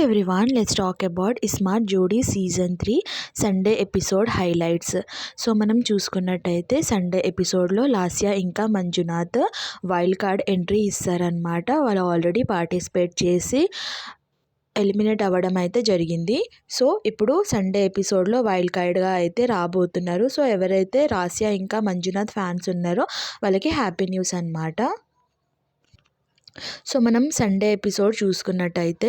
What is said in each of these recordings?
everyone, let's talk about Smart Jodi season 3 Sunday episode highlights. So మనం చూసుకున్నట్టయితే Sunday ఎపిసోడ్లో లాస్యా ఇంకా మంజునాథ్ వైల్డ్ కార్డ్ ఎంట్రీ ఇస్తారనమాట. వాళ్ళు ఆల్రెడీ పార్టిసిపేట్ చేసి ఎలిమినేట్ అవ్వడం అయితే జరిగింది. సో ఇప్పుడు సండే ఎపిసోడ్లో వైల్డ్ కార్డ్గా అయితే రాబోతున్నారు. సో ఎవరైతే లాస్యా ఇంకా మంజునాథ్ ఫ్యాన్స్ ఉన్నారో వాళ్ళకి హ్యాపీ న్యూస్ అనమాట. సో మనం సండే ఎపిసోడ్ చూసుకున్నట్టయితే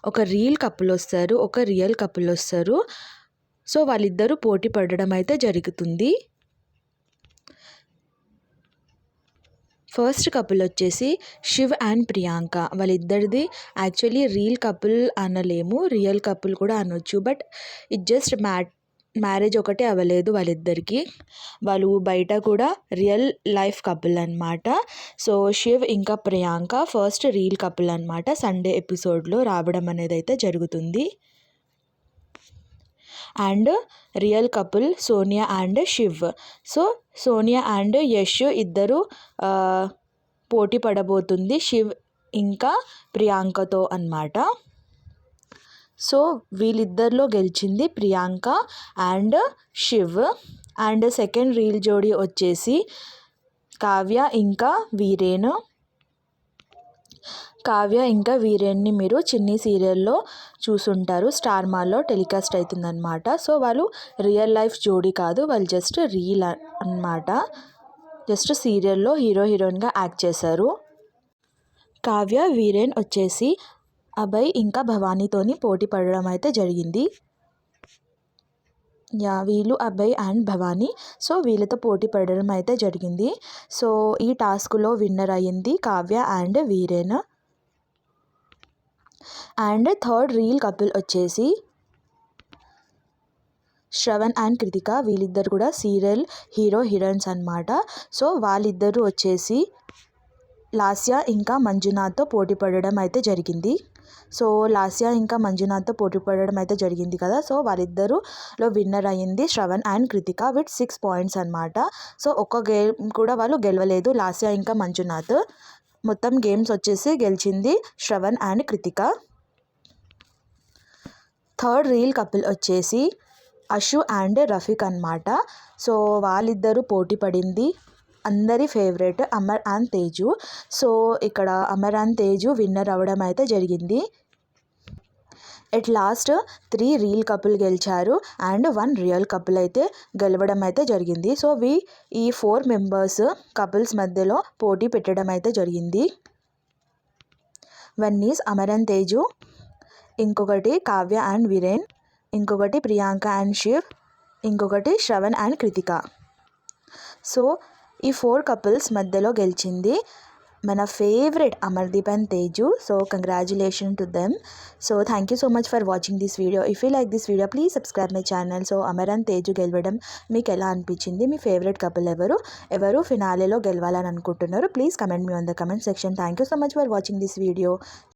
ఒక రియల్ కపుల్ వస్తారు, ఒక రియల్ కపుల్ వస్తారు. సో వాళ్ళిద్దరూ పోటీ పడడం అయితే జరుగుతుంది. ఫస్ట్ కపుల్ వచ్చేసి శివ్ అండ్ ప్రియాంక. వాళ్ళిద్దరిది యాక్చువల్లీ రియల్ కపుల్ అనలేము, రియల్ కపుల్ కూడా అనొచ్చు. బట్ ఇట్ జస్ట్ మ్యారేజ్ ఒకటే అవ్వలేదు వాళ్ళిద్దరికి. వాళ్ళు బయట కూడా రియల్ లైఫ్ కపుల్ అనమాట. సో శివ్ ఇంకా ప్రియాంక ఫస్ట్ రియల్ కపుల్ అనమాట. సండే ఎపిసోడ్లో రావడం అనేది అయితే జరుగుతుంది. And real couple Sonia and Shiv. So Sonia and Yash ఇద్దరు పోటీ పడబోతుంది శివ్ ఇంకా ప్రియాంకతో అన్నమాట. సో వీళ్ళిద్దరిలో గెలిచింది Priyanka and Shiv. And second reel జోడీ వచ్చేసి కావ్య ఇంకా వీరేన్. కావ్య ఇంకా వీరేన్ని మీరు చిన్ని సీరియల్లో చూసుంటారు, స్టార్ మాల్లో టెలికాస్ట్ అవుతుందన్నమాట. సో వాళ్ళు రియల్ లైఫ్ జోడీ కాదు, వాళ్ళు జస్ట్ రీల్ అన్నమాట. జస్ట్ సీరియల్లో హీరో హీరోయిన్గా యాక్ట్ చేశారు. కావ్య వీరేన్ వచ్చేసి అభయ్ ఇంకా భవానీతోని పోటీ పడడం అయితే జరిగింది. వీళ్ళు అభయ్ అండ్ భవానీ. సో వీళ్ళతో పోటీ పడడం అయితే జరిగింది. సో ఈ టాస్క్లో విన్నర్ అయ్యింది Kavya and Viren. And third reel couple వచ్చేసి శ్రవణ్ అండ్ కృతిక. వీళ్ళిద్దరు కూడా సీరియల్ హీరో హీరోయిన్స్ అన్నమాట. సో వాళ్ళిద్దరూ వచ్చేసి లాస్యా ఇంకా మంజునాథ్తో పోటీ పడడం అయితే జరిగింది. సో లాస్యా ఇంకా మంజునాథ్తో పోటీ పడడం అయితే జరిగింది కదా. సో వాళ్ళిద్దరులో విన్నర్ అయ్యింది Shravan and Krittika with 6 points అనమాట. సో ఒక్క గేమ్ కూడా వాళ్ళు గెలవలేదు లాస్యా ఇంకా మంజునాథ్. మొత్తం గేమ్స్ వచ్చేసి గెలిచింది Shravan and Krittika. Third reel couple వచ్చేసి అషు అండ్ రఫీక్ అనమాట. సో వాళ్ళిద్దరూ పోటీ పడింది అందరి favourite Amar and Teju. So ఇక్కడ అమర్ అండ్ తేజు విన్నర్ అవ్వడం అయితే జరిగింది. ఎట్ లాస్ట్ 3 రియల్ కపుల్ గెలిచారు అండ్ 1 రియల్ కపుల్ అయితే గెలవడం అయితే జరిగింది. సో ఈ 4 మెంబర్స్ కపుల్స్ మధ్యలో పోటీ పెట్టడం అయితే జరిగింది. One is Amar and Teju, ఇంకొకటి కావ్య అండ్ వీరేన్, ఇంకొకటి ప్రియాంక అండ్ శివ్, ఇంకొకటి శ్రవణ్ అండ్ కృతిక. సో ఈ 4 కపుల్స్ మధ్యలో గెలిచింది మన favourite Amardeep and Teju. So congratulation to them. So thank you so much for watching this video. If you like this video please subscribe my channel. So Amar and Teju గెలవడం మీకు ఎలా అనిపించింది? మీ ఫేవరెట్ కపుల్ ఎవరు ఫినాలేలో గెలవాలని అనుకుంటున్నారు? Please comment me on the comment section. Thank you so much for watching this video.